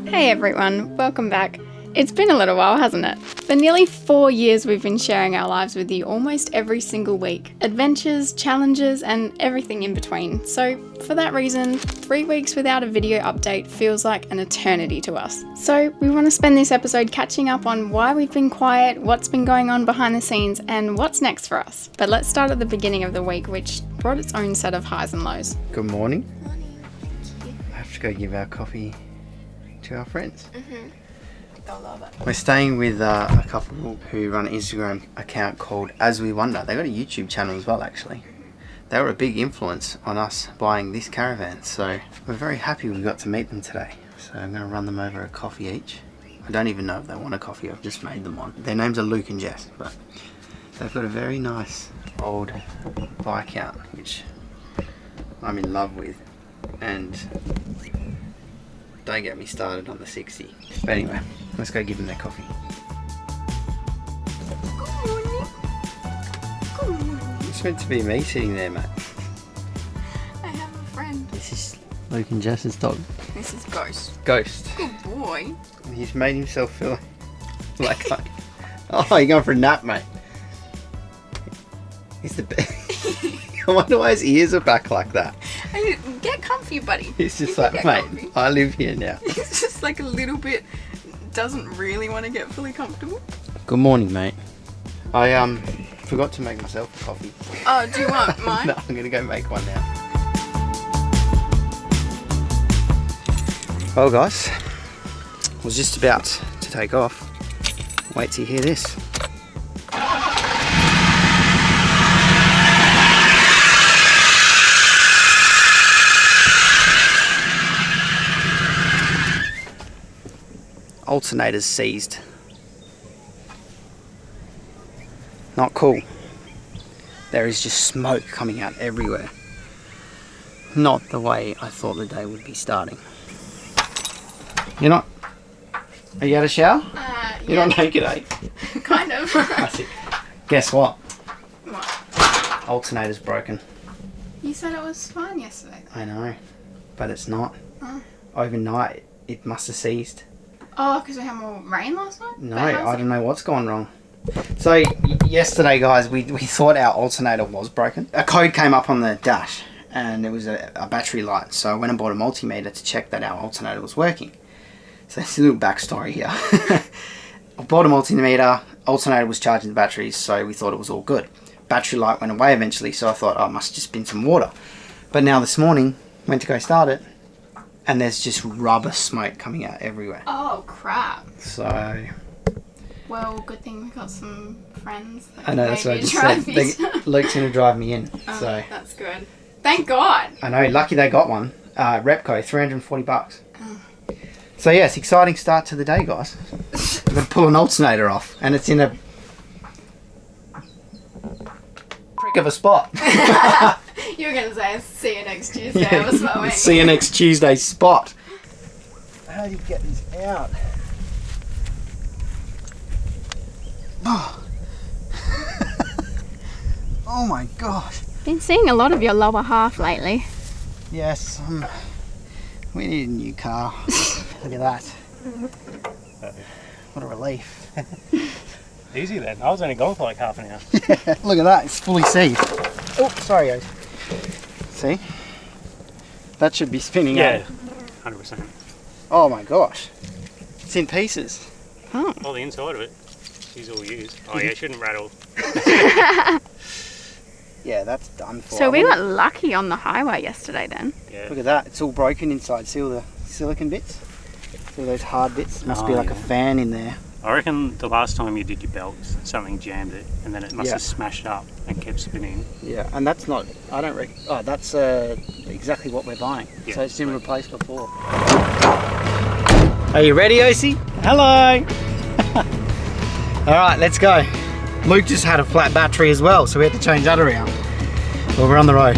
Hey everyone, welcome back. It's been a little while, hasn't it? For nearly 4 years we've been sharing our lives with you almost every single week. Adventures, challenges, and everything in between. So for that reason, 3 weeks without a video update feels like an eternity to us. So we want to spend this episode catching up on why we've been quiet, what's been going on behind the scenes, and what's next for us. But let's start at the beginning of the week, which brought its own set of highs and lows. Good morning. I have to go give our coffee to our friends. They'll love it. We're staying with a couple who run an Instagram account called As We Wonder. They got a YouTube channel as well, actually. They were a big influence on us buying this caravan, so we're very happy we got to meet them today. So I'm going to run them over a coffee each. I don't even know if they want a coffee, I've just made them one. Their names are Luke and Jess, but they've got a very nice old Viscount, which I'm in love with, and don't get me started on the 60. But anyway, let's go give them their coffee. Good morning. It's meant to be me sitting there, mate. I have a friend. This is Luke and Jess's dog. This is Ghost. Ghost. Good boy. He's made himself feel like oh, you're going for a nap, mate. He's the best. I wonder why his ears are back like that. Get comfy, buddy. He's just like, mate, comfy. I live here now. He's just like a little bit, doesn't really want to get fully comfortable. Good morning, mate. I forgot to make myself a coffee. Oh, do you want mine? No, I'm gonna go make one now. Well, guys, I was just about to take off. Wait till you hear this. Alternators seized. Not cool. There is just smoke coming out everywhere. Not the way I thought the day would be starting. You're not... Are you out of shower? You're Yeah. not naked, eh? Kind of. Classic. Guess what? What? Alternator's broken. You said it was fine yesterday. I know. But it's not. Oh. Overnight, it must have seized. Oh, because we had more rain last night? No, I don't know what's gone wrong. So yesterday, guys, we thought our alternator was broken. A code came up on the dash and it was a battery light. So I went and bought a multimeter to check that our alternator was working. So that's a little backstory here. I bought a multimeter, alternator was charging the batteries, so we thought it was all good. Battery light went away eventually, so I thought, oh, it must have just been some water. But now this morning, went to go start it, and there's just rubber smoke coming out everywhere. Oh, crap. So... Well, good thing we got some friends that I know, that's what I maybe just drive said. you. Luke's going to drive me in. Oh, So that's good. Thank God. I know, lucky they got one. Repco, $340. Oh. So yeah, it's an exciting start to the day, guys. We're going to pull an alternator off, and it's in a prick of a spot. You were going to say, see you next Tuesday. I was following. See you next Tuesday spot. How do you get this out? Oh. Oh my gosh. Been seeing a lot of your lower half lately. Yes, we need a new car. Look at that. What a relief. Easy then. I was only gone for like half an hour. Look at that, it's fully seized. Oh, sorry guys. See? That should be spinning Yeah, out. 100%. Oh my gosh. It's in pieces. Oh. All the inside of it is all used. Oh yeah, it shouldn't rattle. Yeah, that's done for. So we got lucky on the highway yesterday then. Yeah. Look at that, it's all broken inside. See all the silicon bits? See those hard bits? Must be Oh, like a yeah. fan in there. I reckon the last time you did your belts, something jammed it, and then it must Yeah. have smashed up and kept spinning. Yeah, and that's not, I don't reckon, oh, that's exactly what we're buying. Yeah, So it's been sweet. replaced before. Are you ready, Osie? Hello! Alright, let's go. Luke just had a flat battery as well, so we had to change that around. Well, we're on the road.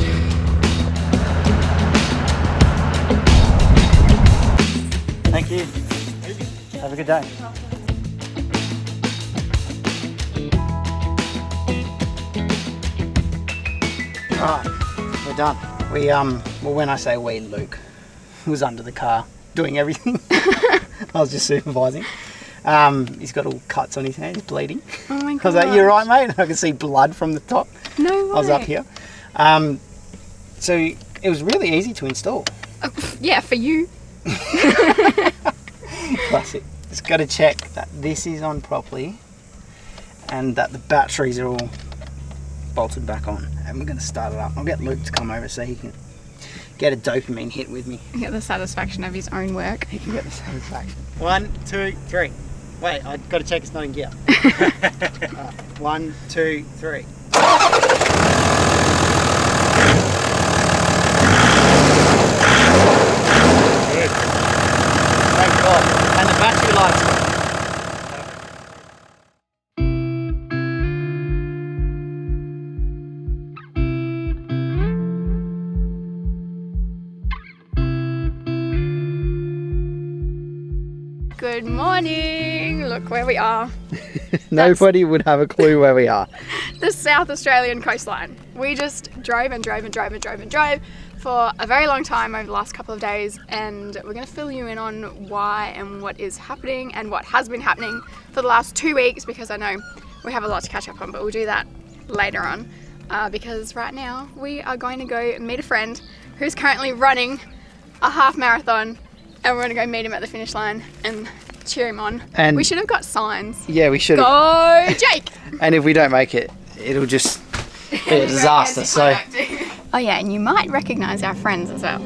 Thank you. Have a good day. Alright, we're done. We, well, when I say we, Luke. was under the car doing everything. I was just supervising. He's got all cuts on his hands, bleeding. Oh my god. I was like, "You right, mate?" I could see blood from the top. No way. I was up here. So it was really easy to install. Yeah, for you. Classic. Just got to check that this is on properly and that the batteries are all bolted back on. And we're going to start it up. I'll get Luke to come over so he can get a dopamine hit with me. Get the satisfaction of his own work. He can get the satisfaction. 1, 2, 3. Wait, I've got to check it's not in gear. 1, 2, 3. Good. Thank God. And the battery light's on. Good morning. Look where we are. Nobody would have a clue where we are. The South Australian coastline. We just drove and drove and drove and drove and drove for a very long time over the last couple of days, and we're going to fill you in on why and what is happening and what has been happening for the last 2 weeks, because I know we have a lot to catch up on, but we'll do that later on, because right now we are going to go meet a friend who's currently running a half marathon, and we're going to go meet him at the finish line and cheer him on. And we should have got signs. Yeah, we should have. Go Jake! And if we don't make it, it'll just be a disaster. So. Oh yeah, and you might recognise our friends as well.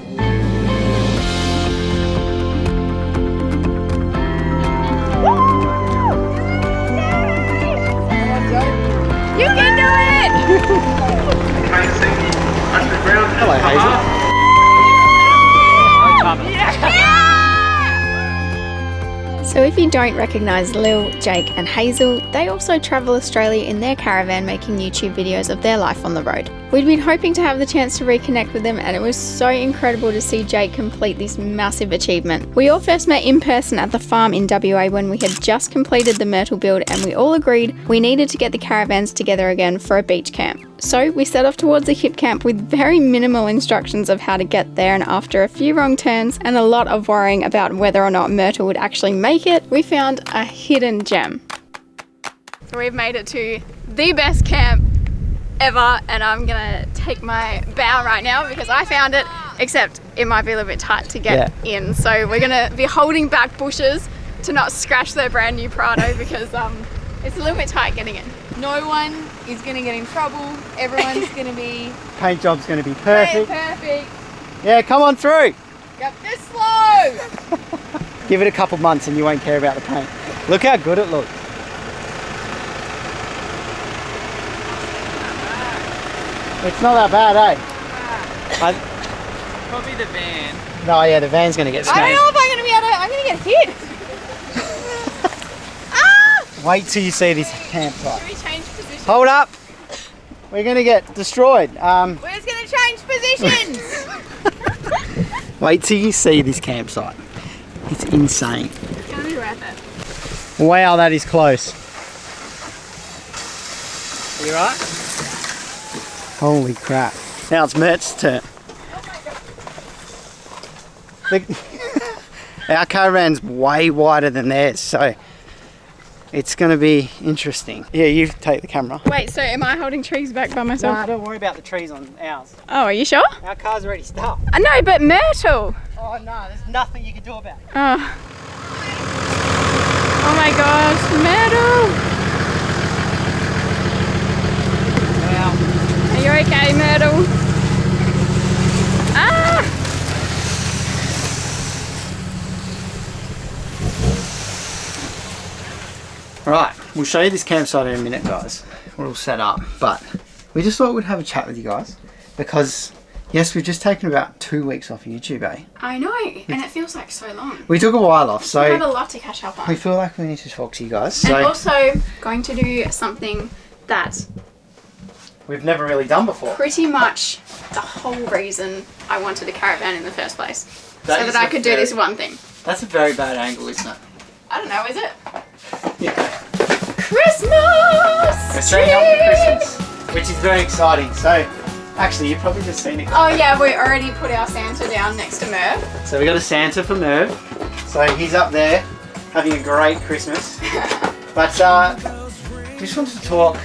You can do it! Hello, Hazel. So if you don't recognise Lil, Jake and Hazel, they also travel Australia in their caravan making YouTube videos of their life on the road. We'd been hoping to have the chance to reconnect with them, and it was so incredible to see Jake complete this massive achievement. We all first met in person at the farm in WA when we had just completed the Myrtle build, and we all agreed we needed to get the caravans together again for a beach camp. So we set off towards the Hipcamp with very minimal instructions of how to get there, and after a few wrong turns and a lot of worrying about whether or not Myrtle would actually make it, we found a hidden gem. So we've made it to the best camp ever, and I'm gonna take my bow right now because I found it, except it might be a little bit tight to get in. So we're gonna be holding back bushes to not scratch their brand new Prado because it's a little bit tight getting in. No one is going to get in trouble. Everyone's going to be Paint job's going to be perfect. perfect. Yeah, come on through. Go this slow. Give it a couple months and you won't care about the paint. Look how good it looks. It's not that bad, eh? Probably the van. No, yeah, the van's going to get I don't smashed. know if I'm going to be able to. I'm going to get hit. Wait till you see this campsite. Should we change positions? Hold up. We're going to get destroyed. We're just going to change positions. Wait till you see this campsite. It's insane. It's gonna be worth it. Wow, that is close. Are you right? Holy crap. Now it's Mert's turn. Our caravan's way wider than theirs, so it's going to be interesting. Yeah, you take the camera. Wait, so am I holding trees back by myself? Nah, don't worry about the trees on ours. Oh, are you sure? Our car's already stuck. No, but Myrtle. Oh no, there's nothing you can do about it. Oh. Oh my gosh, Myrtle. Wow. Are you okay, Myrtle? Ah! Right, we'll show you this campsite in a minute, guys. We're all set up, but we just thought we'd have a chat with you guys because, yes, we've just taken about 2 weeks off YouTube, eh? I know, and it feels like so long. We took a while off, so We have a lot to catch up on. we feel like we need to talk to you guys. And So also going to do something that we've never really done before. pretty much the whole reason I wanted a caravan in the first place. That so is that I a could do very- this one thing. That's a very bad angle, isn't it? I don't know, is it? Yeah. Christmas! We're setting up for Christmas, which is very exciting. So Actually, you've probably just seen it. Oh yeah, we already put our Santa down next to Merv. So we got a Santa for Merv. So he's up there having a great Christmas. But just wanted to talk.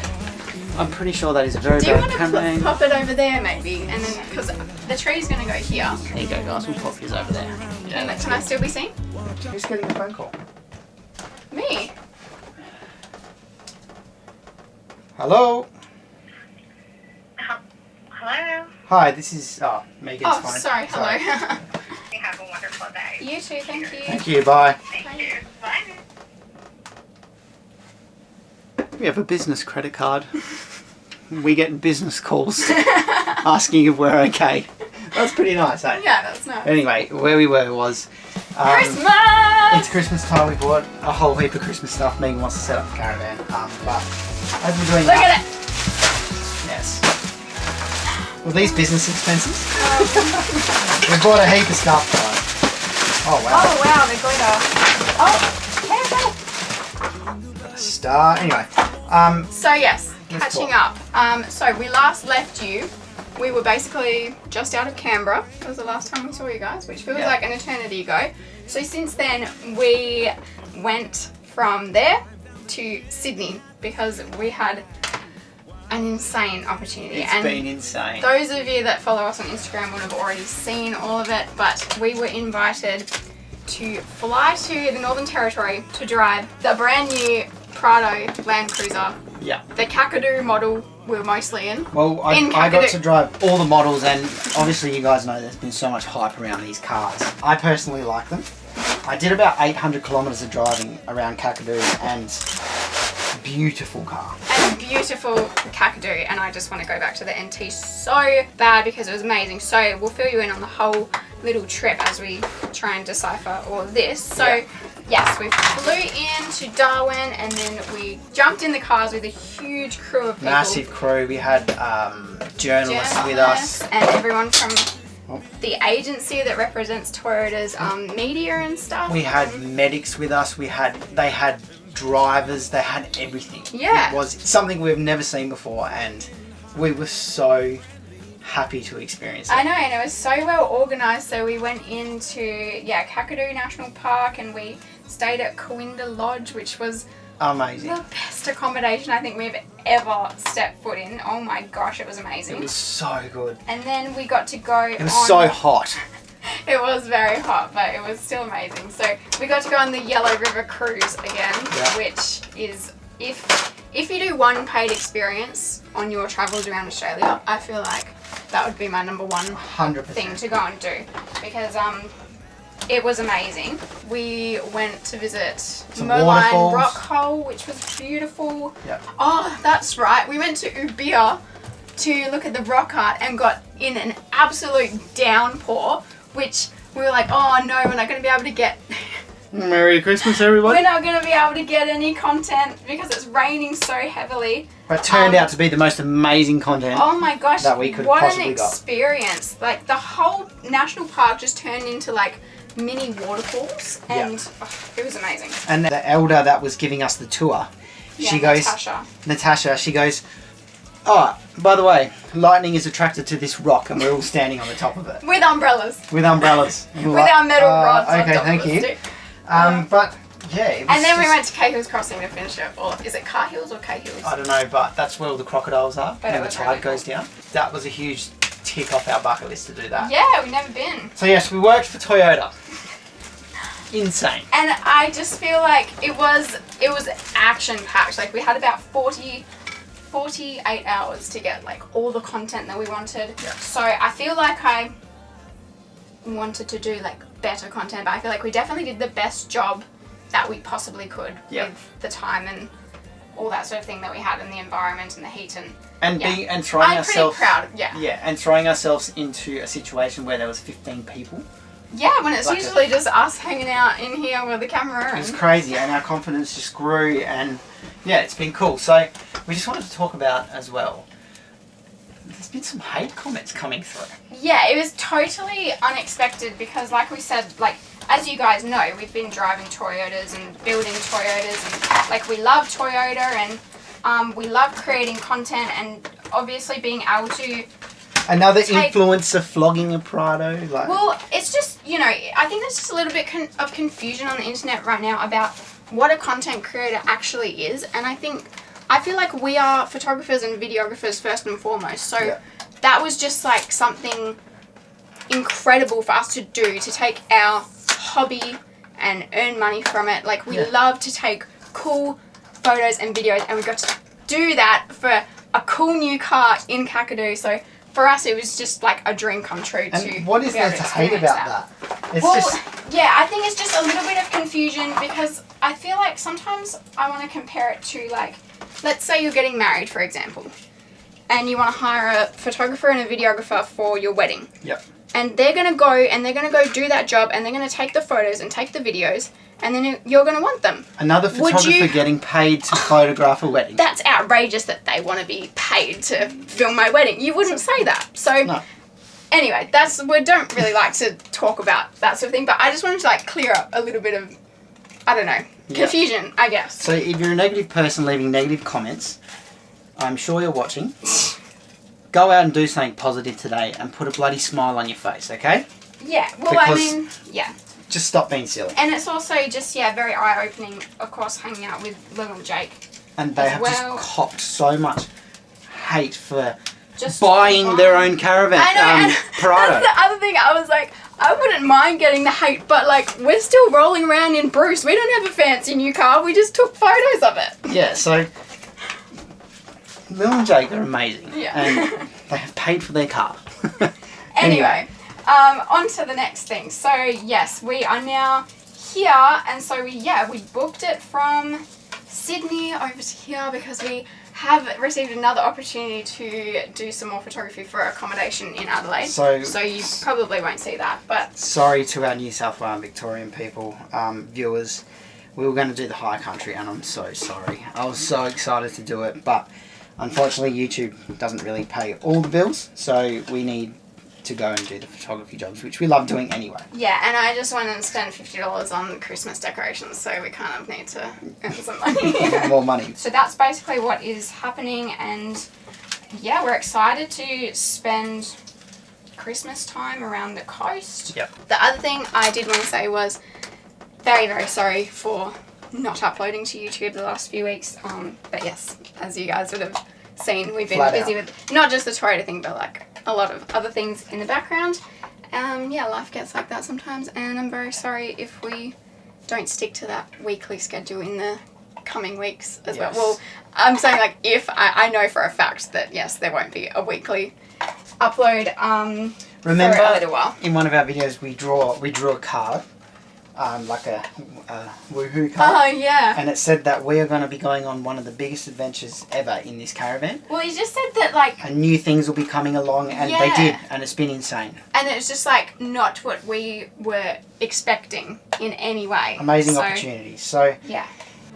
I'm pretty sure that is a very Do you bad want camera to angle. pop it over there maybe? And then, because the tree's going to go here. There you go, guys. We'll pop his over there. Yeah, that's Can I still be seen? Who's getting a phone call? Me? Hello? Hello. Hi, this is Megan's Oh, phone. sorry. Hello. You have a wonderful day. You too. Thank you. Thank you. Bye. Thank you. Bye. We have a business credit card. We get business calls asking if we're okay. That's pretty nice, eh? Yeah, that's nice. Anyway, where we were was Christmas! it's Christmas time. We bought a whole heap of Christmas stuff. Megan wants to set up a caravan. But as we're doing Look that, at it! yes. Well, these business expenses. We bought a heap of stuff, guys. Oh wow. Oh wow, the glitter. Oh, careful! Star. Anyway, So yes, Let's catching talk. up. So we last left you. We were basically just out of Canberra. That was the last time we saw you guys, which feels Yeah. like an eternity ago. So since then, we went from there to Sydney because we had an insane opportunity. it's and been insane. those of you that follow us on Instagram would have already seen all of it, but we were invited to fly to the Northern Territory to drive the brand new Prado Landcruiser, Yeah. the Kakadu model we're mostly in. Well, In I got Kakadu. to drive all the models, and obviously you guys know there's been so much hype around these cars. I personally like them. I did about 800 kilometres of driving around Kakadu, and beautiful car. And a beautiful Kakadu, and I just want to go back to the NT so bad because it was amazing. So we'll fill you in on the whole little trip as we try and decipher all of this. So Yeah. yes, we flew in to Darwin and then we jumped in the cars with a huge crew of people. Massive crew. We had journalists with us. And everyone from Oh. the agency that represents Toyota's media and stuff. We had medics with us. They had drivers. They had everything. Yeah. It was something we've never seen before, and we were so happy to experience it. I know, and it was so well organised. So we went into Kakadu National Park and we stayed at Coinda Lodge, which was Amazing. the best accommodation I think we've ever stepped foot in. Oh my gosh, it was amazing. It was so good. And then we got to go. It was so hot. It was very hot, but it was still amazing. So we got to go on the Yellow River Cruise again, Yeah. which is if you do one paid experience on your travels around Australia, I feel like that would be my number one 100%. thing to go and do because it was amazing. We went to visit Some Moline waterfalls. Rock Hole, which was beautiful. Yeah. Oh, that's right. We went to Ubia to look at the rock art and got in an absolute downpour, which we were like, oh no, we're not going to be able to get... Merry Christmas, everybody. We're not going to be able to get any content because it's raining so heavily. But it turned out to be the most amazing content. Oh my gosh, That we could what an possibly got. experience. Like the whole national park just turned into like mini waterfalls and it was amazing. And the elder that was giving us the tour, Yeah, she goes, Natasha. she goes, oh, by the way, lightning is attracted to this rock, and we're all standing on the top of it With umbrellas. with umbrellas. And we're With like, our metal rods on Okay, top thank of us you. too. But yeah, it was And then we just- went to Cahill's Crossing to finish it. Or is it Cahill's or Cahill's? I don't know, but that's where all the crocodiles are But it when the was tide really goes down. That was a huge tick off our bucket list to do that. Yeah, we've never been. So yes, we worked for Toyota. Insane. And I just feel like it was action packed. Like we had about 48 hours to get like all the content that we wanted. Yeah. So I feel like I wanted to do like better content, but I feel like we definitely did the best job that we possibly could Yeah. with the time and all that sort of thing that we had in the environment and the heat and And throwing I'm ourselves pretty proud. Yeah. Yeah, and throwing ourselves into a situation where there was 15 people. Yeah, when it's Like usually just us hanging out in here with the camera. It was And crazy, and our confidence just grew, and yeah, it's been cool. So we just wanted to talk about as well. There's been some hate comments coming through. yeah, it was totally unexpected because, like we said, like as you guys know, we've been driving Toyotas and building Toyotas, and like we love Toyota and we love creating content and obviously being able to Another take... influencer flogging a Prado. Like, Well, it's just, you know, I think there's just a little bit of confusion on the internet right now about what a content creator actually is. And I feel like we are photographers and videographers first and foremost. So that was just like something incredible for us to do, to take our hobby and earn money from it. Like, we love to take cool photos and videos, and we got to do that for a cool new car in Kakadu. So for us, it was just like a dream come true. And what is there to hate about that? It's yeah, I think it's just a little bit of confusion, because I feel like sometimes I want to compare it to, like, let's say you're getting married, for example, and you want to hire a photographer and a videographer for your wedding. Yep. And they're going to go do that job, and they're going to take the photos and take the videos, and then you're going to want them. Another photographer getting paid to photograph a wedding. That's outrageous that they want to be paid to film my wedding. You wouldn't say that. So no. Anyway, we don't really like to talk about that sort of thing, but I just wanted to like clear up a little bit of, I don't know, confusion, I guess. So if you're a negative person leaving negative comments, I'm sure you're watching. Go out and do something positive today and put a bloody smile on your face, okay? Yeah, well, Just stop being silly. And it's also just, very eye-opening, of course, hanging out with Lil and Jake. And they have just copped so much hate for just buying their own caravan. I know, and Prado. that's the other thing. I was like, I wouldn't mind getting the hate, but like, we're still rolling around in Bruce. We don't have a fancy new car. We just took photos of it. Yeah, so Lil and Jake are amazing. Yeah. And they have paid for their car. Anyway, on to the next thing. So yes, we are now here, and so we booked it from Sydney over to here because we have received another opportunity to do some more photography for accommodation in Adelaide. So you probably won't see that, but sorry to our New South Wales Victorian people, viewers. We were going to do the high country, and I'm so sorry. I was so excited to do it, but unfortunately YouTube doesn't really pay all the bills, so we need to go and do the photography jobs, which we love doing anyway. Yeah, and I just went and spent $50 on Christmas decorations, so we kind of need to earn some money. More money. So that's basically what is happening, and yeah, we're excited to spend Christmas time around the coast. Yep. The other thing I did want to say was very, very sorry for not uploading to YouTube the last few weeks. But yes, as you guys would have seen, we've been busy with not just the Toyota thing, but like a lot of other things in the background. Yeah, life gets like that sometimes, and I'm very sorry if we don't stick to that weekly schedule in the coming weeks as well. Well, I'm saying like if I know for a fact that yes, there won't be a weekly upload Remember, for a little while. In one of our videos we drew a card, like a woohoo card. Oh yeah. And it said that we are going to be going on one of the biggest adventures ever in this caravan. Well, you just said that like... And new things will be coming along, and they did, and it's been insane. And it's just like not what we were expecting in any way. Amazing opportunities. So yeah.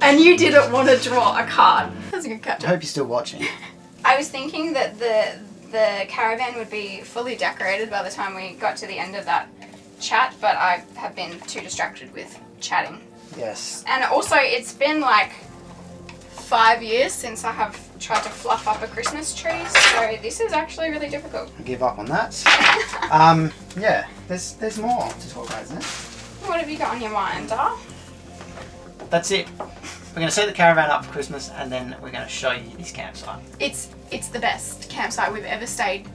And you didn't want to draw a card. That's a good catch. I hope you're still watching. I was thinking that the caravan would be fully decorated by the time we got to the end of that chat, but I have been too distracted with chatting. Yes. And also, it's been like 5 years since I have tried to fluff up a Christmas tree, so this is actually really difficult. I give up on that. Yeah, there's more to talk about, isn't it? What have you got on your mind, Dar? That's it. We're going to set the caravan up for Christmas, and then we're going to show you this campsite. It's the best campsite we've ever stayed,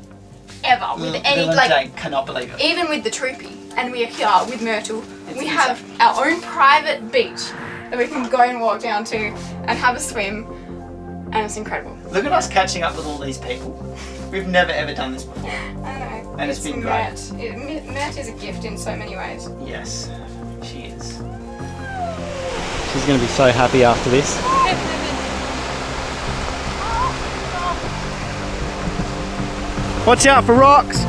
ever. With any Bill and like, Jane cannot believe it. even with the Troopy, and we are here with Myrtle. We have our own private beach that we can go and walk down to and have a swim, and it's incredible. Look at us catching up with all these people. We've never ever done this before. I know. And it's been great. Mert is a gift in so many ways. Yes, she is. She's going to be so happy after this. Watch out for rocks!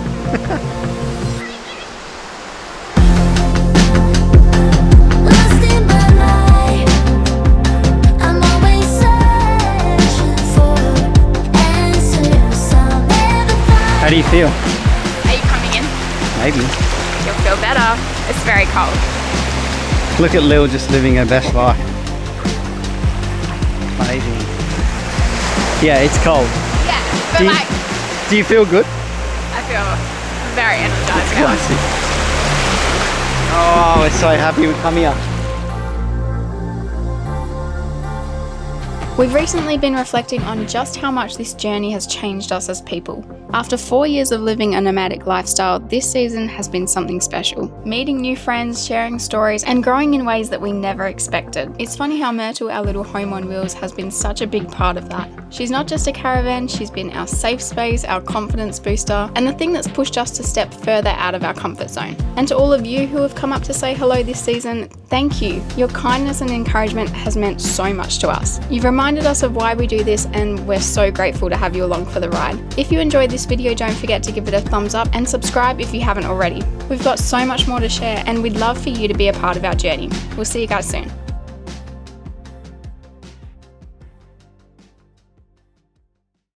How do you feel? Are you coming in? Maybe. You'll feel better. It's very cold. Look at Lil just living her best life. Amazing. Yeah, it's cold. Yeah, but Do you feel good? I feel very energized now. Oh, we're so happy we come here. We've recently been reflecting on just how much this journey has changed us as people. After 4 years of living a nomadic lifestyle, this season has been something special. Meeting new friends, sharing stories, and growing in ways that we never expected. It's funny how Myrtle, our little home on wheels, has been such a big part of that. She's not just a caravan, she's been our safe space, our confidence booster, and the thing that's pushed us to step further out of our comfort zone. And to all of you who have come up to say hello this season, thank you. Your kindness and encouragement has meant so much to us. You've reminded us of why we do this, and we're so grateful to have you along for the ride. If you enjoyed this video, don't forget to give it a thumbs up and subscribe if you haven't already. We've got so much more to share, and we'd love for you to be a part of our journey. We'll see you guys soon.